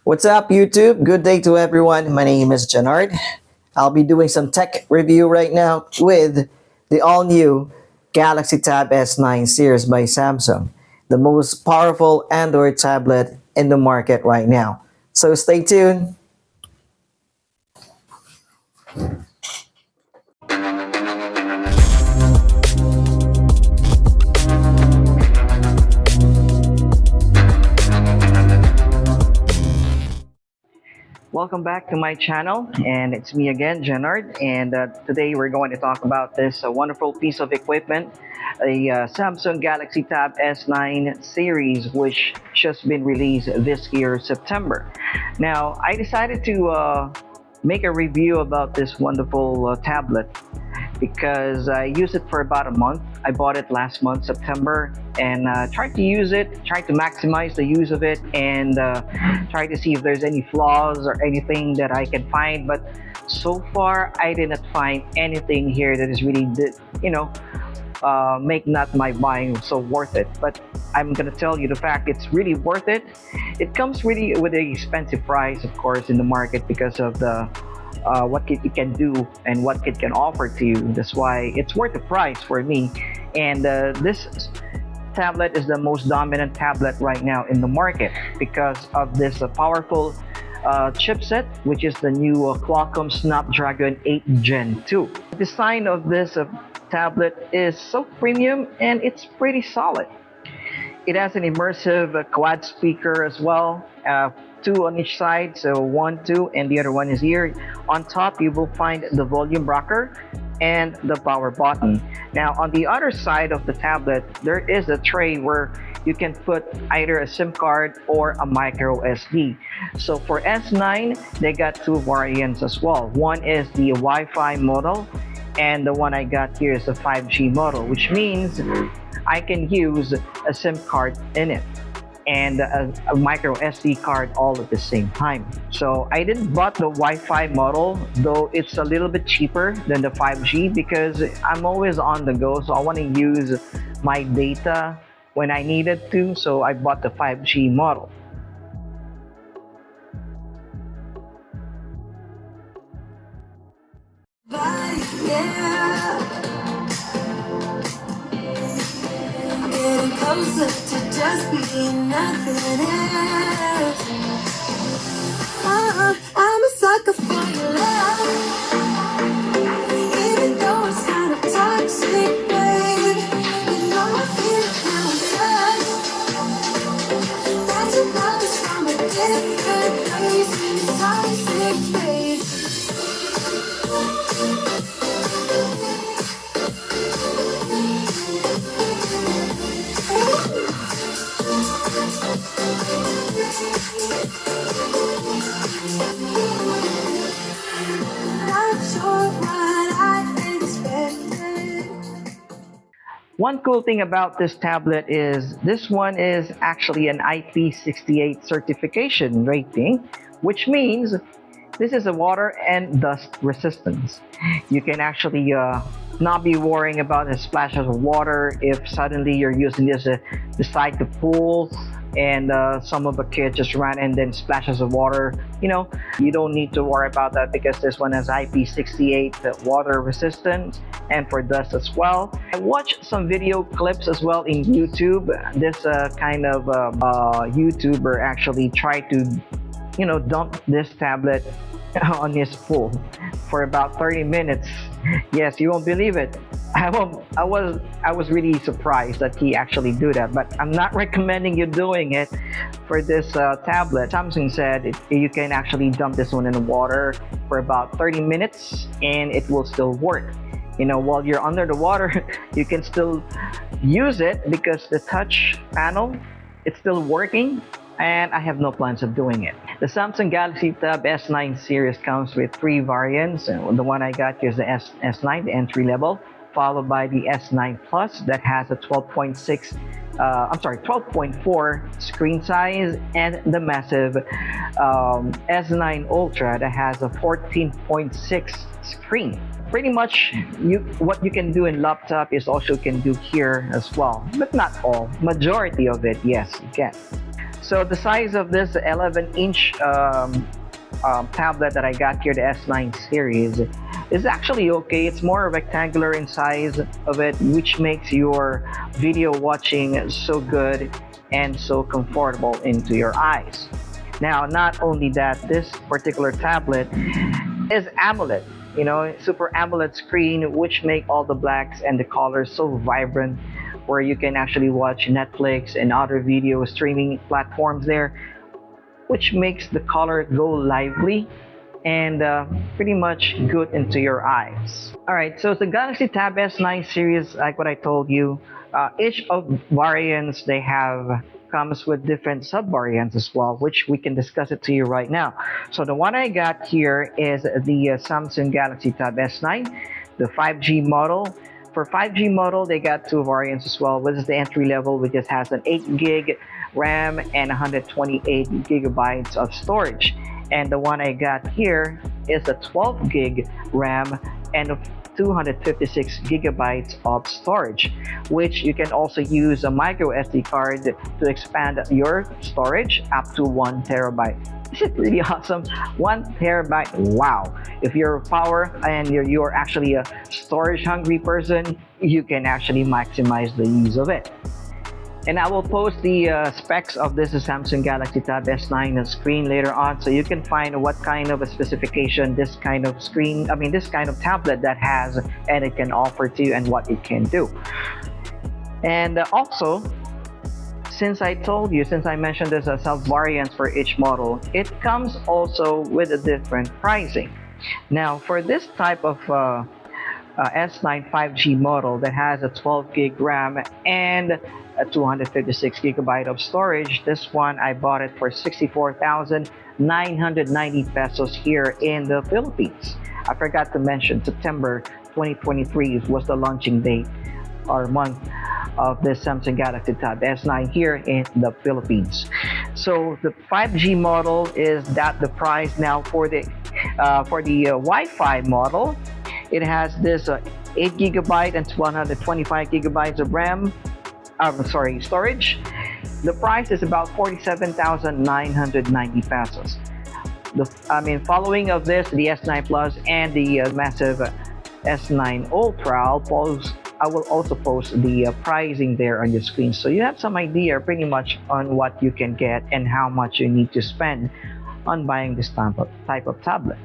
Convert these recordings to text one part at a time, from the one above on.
What's up, YouTube? Good day to everyone. My name is Janard. I'll be doing some tech review right now with the all-new Galaxy Tab S9 series by Samsung, the most powerful Android tablet in the market right now. So stay tuned. Welcome back to my channel, and it's me again, Jenard. And today we're going to talk about this wonderful piece of equipment, a Samsung Galaxy Tab S9 series, which just been released this year, September. Now, I decided to make a review about this wonderful tablet because I used it for about a month. I bought it last month, September, and tried to use it, tried to maximize the use of it, and try to see if there's any flaws or anything that I can find. But so far, I did not find anything here that is really, make not my buying so worth it. But I'm gonna tell you the fact it's really worth it. It comes really with an expensive price, of course, in the market because of the what it can do and what it can offer to you. That's why it's worth the price for me. And this tablet is the most dominant tablet right now in the market because of this powerful chipset, which is the new Qualcomm Snapdragon 8 Gen 2. The design of this tablet is so premium and it's pretty solid. It has an immersive quad speaker as well, two on each side, so one, two, and the other one is here. On top, you will find the volume rocker and the power button. Now, on the other side of the tablet, there is a tray where you can put either a SIM card or a micro SD. So for S9, they got two variants as well. One is the Wi-Fi model, and the one I got here is the 5G model, which means I can use a SIM card in it and a micro SD card all at the same time. So I didn't bought the Wi-Fi model, though it's a little bit cheaper than the 5G because I'm always on the go, so I want to use my data when I need it to, so I bought the 5G model. Closer to just being nothing else. I'm a sucker for your love, even though it's kind of toxic, babe. You know I feel it now inside. That your love is from a different place, and it's toxic, babe. One cool thing about this tablet is this one is actually an IP68 certification rating, which means this is a water and dust resistance. You can actually not be worrying about the splashes of water if suddenly you're using this decide to pool and some of the kids just ran and then splashes of water. You don't need to worry about that because this one has IP68 water resistance and for dust as well. I watched some video clips as well in YouTube. This kind of YouTuber actually tried to dump this tablet on his pool for about 30 minutes. Yes, you won't believe it. I was really surprised that he actually do that, but I'm not recommending you doing it for this tablet. Samsung said you can actually dump this one in the water for about 30 minutes and it will still work. While you're under the water, you can still use it because the touch panel, it's still working, and I have no plans of doing it. The Samsung Galaxy Tab S9 series comes with three variants. The one I got here is the S9, the entry level, followed by the S9 Plus that has a 12.4 screen size, and the massive S9 Ultra that has a 14.6 screen. Pretty much what you can do in laptop is also can do here as well, but not all. Majority of it, yes, you can. So the size of this 11-inch tablet that I got here, the S9 series, is actually okay. It's more rectangular in size of it, which makes your video watching so good and so comfortable into your eyes. Now, not only that, this particular tablet is AMOLED, super AMOLED screen, which make all the blacks and the colors so vibrant, where you can actually watch Netflix and other video streaming platforms there, which makes the color go lively and pretty much good into your eyes. All right, so the Galaxy Tab S9 series, like what I told you, each of variants they have comes with different sub variants as well, which we can discuss it to you right now. So the one I got here is the Samsung Galaxy Tab S9, the 5G model. For 5G model, they got two variants as well. This is the entry level, which just has an 8 gig RAM and 128 gigabytes of storage. And the one I got here is a 12 gig RAM and 256 gigabytes of storage, which you can also use a micro SD card to expand your storage up to 1 terabyte. This is really awesome. 1 terabyte, wow. If you're power and you're actually a storage hungry person, you can actually maximize the use of it. And I will post the specs of this Samsung Galaxy Tab S9 screen later on, so you can find what kind of a specification this kind of screen, this kind of tablet that has, and it can offer to you and what it can do. And also, since I mentioned there's a sub variants for each model, it comes also with a different pricing. Now, for this type of S9 5G model that has a 12 gig RAM and a 256 gigabyte of storage, this one I bought it for 64,990 pesos here in the Philippines. I forgot to mention September 2023 was the launching date or month of this Samsung Galaxy Tab S9 here in the Philippines. So the 5G model is that the price. Now for the Wi-Fi model, it has this 8 gigabyte and 125 gigabytes of RAM. Storage. The price is about 47,990 pesos. Following of this, the S9 Plus and the massive S9 Ultra, I will also post the pricing there on your screen, so you have some idea pretty much on what you can get and how much you need to spend on buying this type of tablet.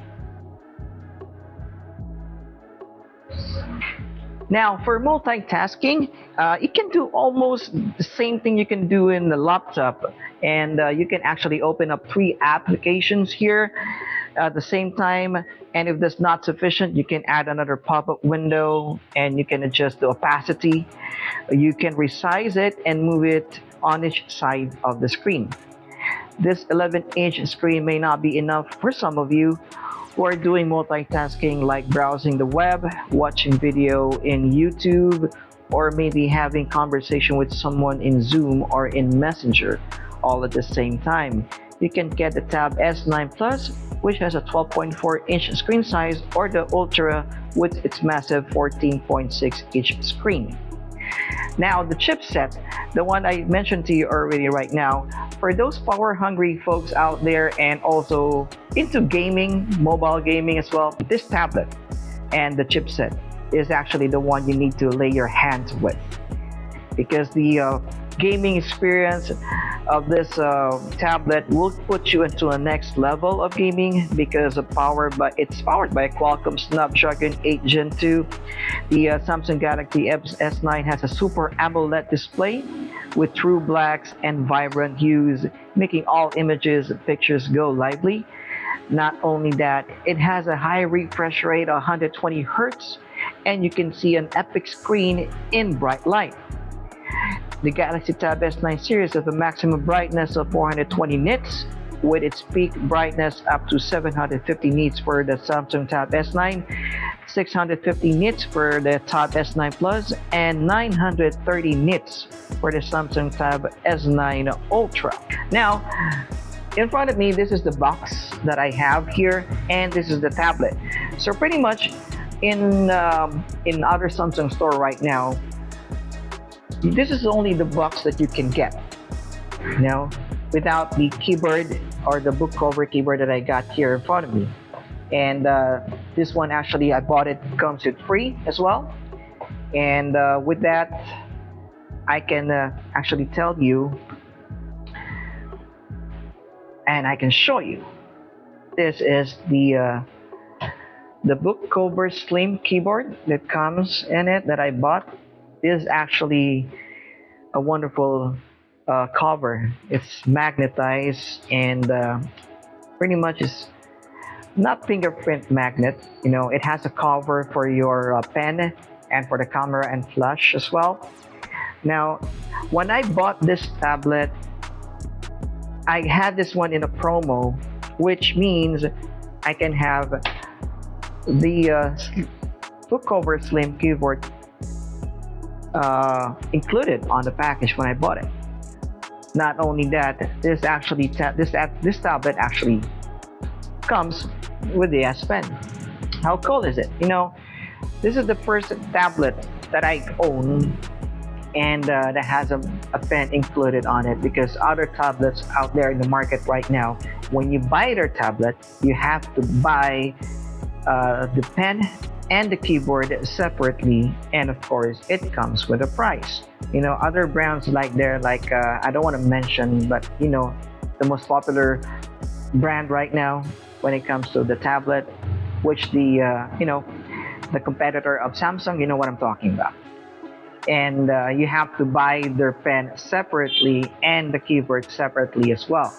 Now, for multitasking, it can do almost the same thing you can do in the laptop, and you can actually open up 3 applications here at the same time. And if that's not sufficient, you can add another pop-up window, and you can adjust the opacity. You can resize it and move it on each side of the screen. This 11-inch screen may not be enough for some of you who are doing multitasking, like browsing the web, watching video in YouTube, or maybe having conversation with someone in Zoom or in Messenger all at the same time. You can get the Tab S9 Plus, which has a 12.4-inch screen size, or the Ultra with its massive 14.6-inch screen. Now, the chipset, the one I mentioned to you already right now, for those power-hungry folks out there and also into gaming, mobile gaming as well, this tablet and the chipset is actually the one you need to lay your hands with, because the gaming experience of this tablet will put you into a next level of gaming, because it's powered by a Qualcomm Snapdragon 8 Gen 2. The Samsung Galaxy S9 has a Super AMOLED display with true blacks and vibrant hues, making all images and pictures go lively. Not only that, it has a high refresh rate of 120 Hz, and you can see an epic screen in bright light. The Galaxy Tab S9 series has a maximum brightness of 420 nits, with its peak brightness up to 750 nits for the Samsung Tab S9, 650 nits for the Tab S9 Plus, and 930 nits for the Samsung Tab S9 Ultra. Now, in front of me, this is the box that I have here, and this is the tablet. So pretty much in other Samsung store right now, this is only the box that you can get. Now, without the keyboard or the book cover keyboard that I got here in front of me. And this one actually I bought it comes with free as well. And with that, I can actually tell you and I can show you. This is the book cover slim keyboard that comes in it that I bought. This is actually a wonderful cover. It's magnetized and pretty much is not fingerprint magnet. You know, it has a cover for your pen and for the camera and flash as well. Now, when I bought this tablet, I had this one in a promo, which means I can have the book cover slim keyboard included on the package when I bought it. Not only that, this tablet actually comes with the S Pen. How cool is it? You know, this is the first tablet that I own and that has a pen included on it, because other tablets out there in the market right now, when you buy their tablet, you have to buy the pen and the keyboard separately, and of course it comes with a price. You know, other brands like I don't want to mention, but you know, the most popular brand right now when it comes to the tablet, which the you know, the competitor of Samsung, you know what I'm talking about. And you have to buy their pen separately and the keyboard separately as well.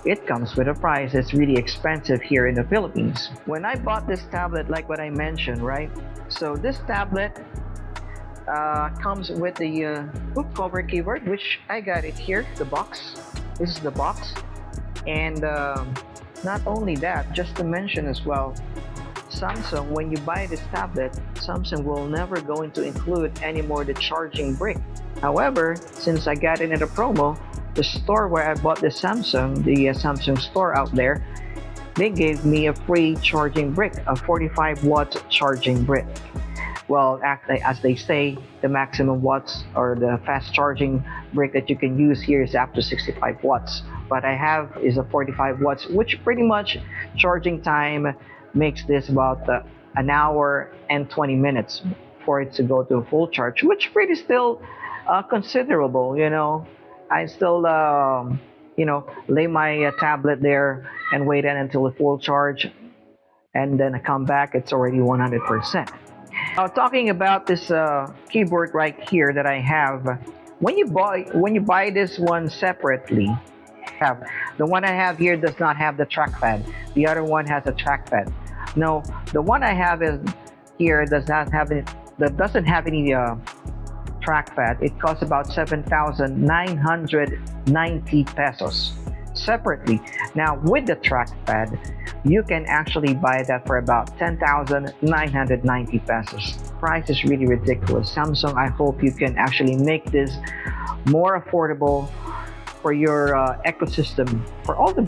It comes with a price. It's really expensive here in the Philippines. When I bought this tablet, like what I mentioned, right? So this tablet comes with the book cover keyboard, which I got it here, the box. This is the box. And not only that, just to mention as well, Samsung, when you buy this tablet, Samsung will never going to include anymore the charging brick. However, since I got it in a promo, the store where I bought the Samsung store out there, they gave me a free charging brick, a 45-watt charging brick. Well, as they say, the maximum watts or the fast charging brick that you can use here is up to 65 watts. But I have is a 45 watts, which pretty much charging time makes this about an hour and 20 minutes for it to go to a full charge, which pretty still considerable, you know. I still, you know, lay my tablet there and wait until a full charge, and then I come back, it's already 100%. Now, talking about this keyboard right here that I have, when you buy this one separately, the one I have here does not have the trackpad. The other one has a trackpad. No, the one I have is here doesn't have any trackpad. It costs about 7,990 pesos separately. Now with the trackpad, you can actually buy that for about 10,990 pesos. Price is really ridiculous. Samsung, I hope you can actually make this more affordable for your ecosystem, for all the,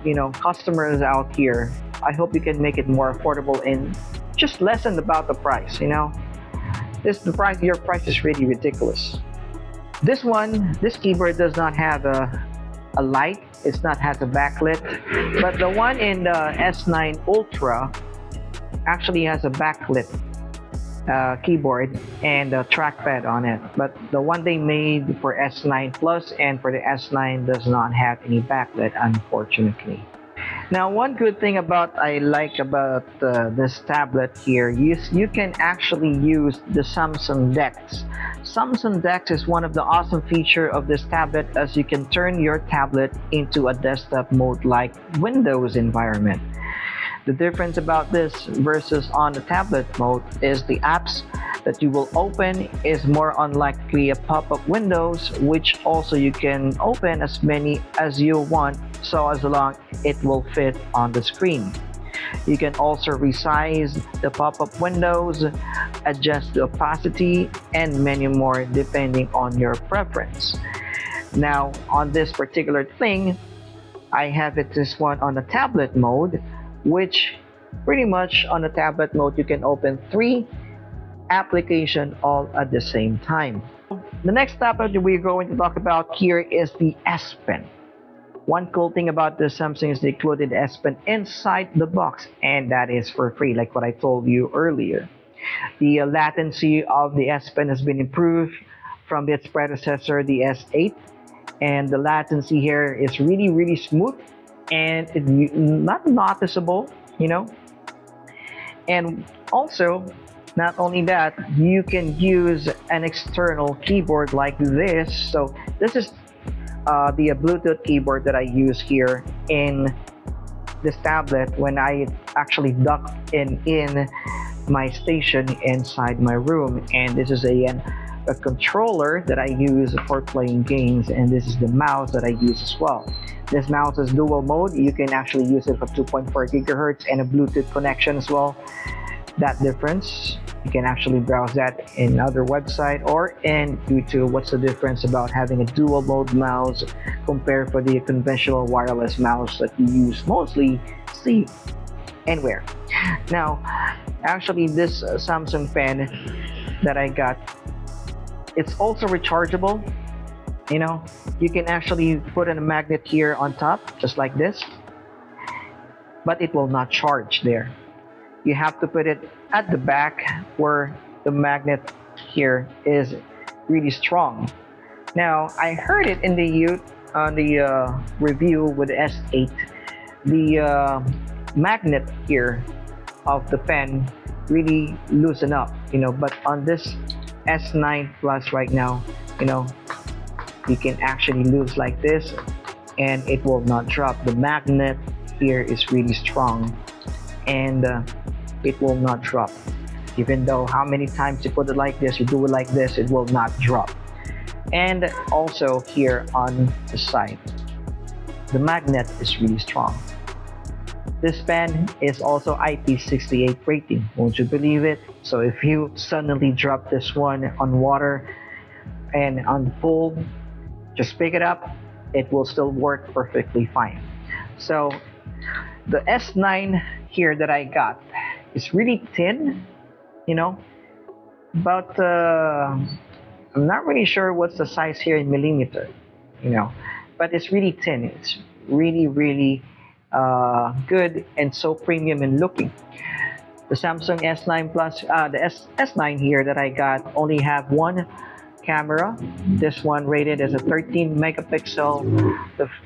you know, customers out here. I hope you can make it more affordable and just lessen about the price, you know. Your price is really ridiculous. This keyboard does not have a light. It's not has a backlit, but the one in the S9 Ultra actually has a backlit keyboard and a trackpad on it. But the one they made for S9 Plus and for the S9 does not have any backlit, unfortunately. Now, one good thing I like about this tablet here is you can actually use the Samsung DeX. Samsung DeX is one of the awesome features of this tablet, as you can turn your tablet into a desktop mode like Windows environment. The difference about this versus on the tablet mode is the apps that you will open is more unlikely a pop-up windows, which also you can open as many as you want, so as long it will fit on the screen. You can also resize the pop-up windows, adjust the opacity, and many more depending on your preference. Now, on this particular thing, I have this one on the tablet mode, which pretty much on the tablet mode you can open 3 applications all at the same time. The next tablet we're going to talk about here is the S Pen. One cool thing about the Samsung is they included S Pen inside the box, and that is for free, like what I told you earlier. The latency of the S Pen has been improved from its predecessor, the S8, and the latency here is really smooth and not noticeable, you know. And also, not only that, you can use an external keyboard like this. So this is the Bluetooth keyboard that I use here in this tablet when I actually dock in my station inside my room. And this is a controller that I use for playing games, and this is the mouse that I use as well. This mouse is dual mode. You can actually use it for 2.4 gigahertz and a Bluetooth connection as well. That difference, you can actually browse that in other website or in YouTube. What's the difference about having a dual mode mouse compared for the conventional wireless mouse that you use mostly see anywhere. Now, actually, this Samsung pen that I got, it's also rechargeable. You know, you can actually put in a magnet here on top, just like this, but it will not charge there. You have to put it at the back where the magnet here is really strong. Now, I heard it in the review with the S8, the magnet here of the pen really loosen up, you know, but on this S9 Plus right now, you know, you can actually lose like this and it will not drop. The magnet here is really strong, and it will not drop. Even though how many times you put it like this, you do it like this, it will not drop. And also here on the side, the magnet is really strong. This pen is also IP68 rating, won't you believe it? So if you suddenly drop this one on water and on full, just pick it up, it will still work perfectly fine. So the S9 here that I got is really thin, you know, but I'm not really sure what's the size here in millimeter, you know, but it's really thin. It's really good and so premium in looking. The Samsung S9 Plus, the S9 here that I got only have one camera. This one rated as a 13 megapixel.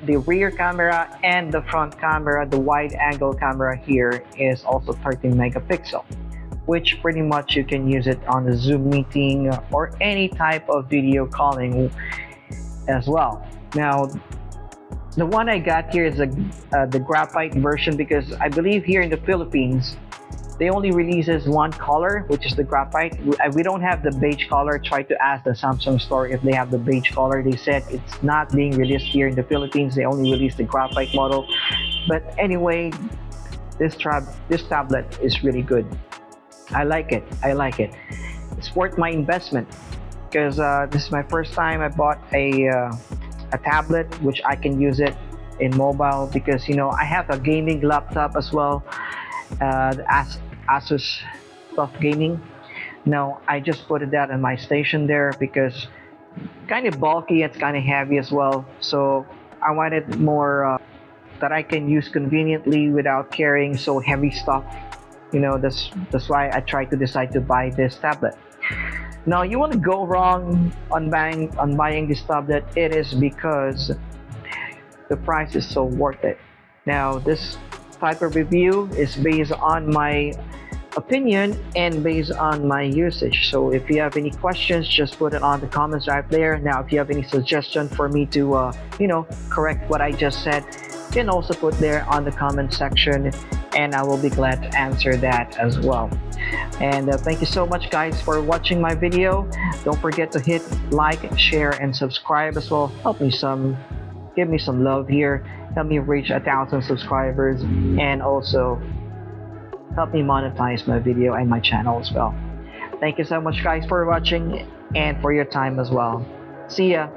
The rear camera and the front camera, the wide angle camera here is also 13 megapixel, which pretty much you can use it on a Zoom meeting or any type of video calling as well. Now, the one I got here is the graphite version, because I believe here in the Philippines they only releases one color, which is the graphite. We don't have the beige color. Try to ask the Samsung store if they have the beige color. They said it's not being released here in the Philippines. They only release the graphite model. But anyway, this tablet is really good. I like it. It's worth my investment, because this is my first time I bought a tablet which I can use it in mobile, because you know I have a gaming laptop as well, the Asus Soft Gaming. Now I just put that in my station there because kind of bulky, it's kind of heavy as well, so I wanted more that I can use conveniently without carrying so heavy stuff. You know, that's why I tried to decide to buy this tablet. Now, you want to go wrong on buying this tablet, it is because the price is so worth it. Now, this type of review is based on my opinion and based on my usage. So if you have any questions, just put it on the comments right there. Now, if you have any suggestion for me to you know, correct what I just said, you can also put there on the comment section, and I will be glad to answer that as well. And thank you so much guys for watching my video. Don't forget to hit like, share, and subscribe as well. Give me some love here. Help me reach 1,000 subscribers, and also help me monetize my video and my channel as well. Thank you so much guys for watching and for your time as well. See ya.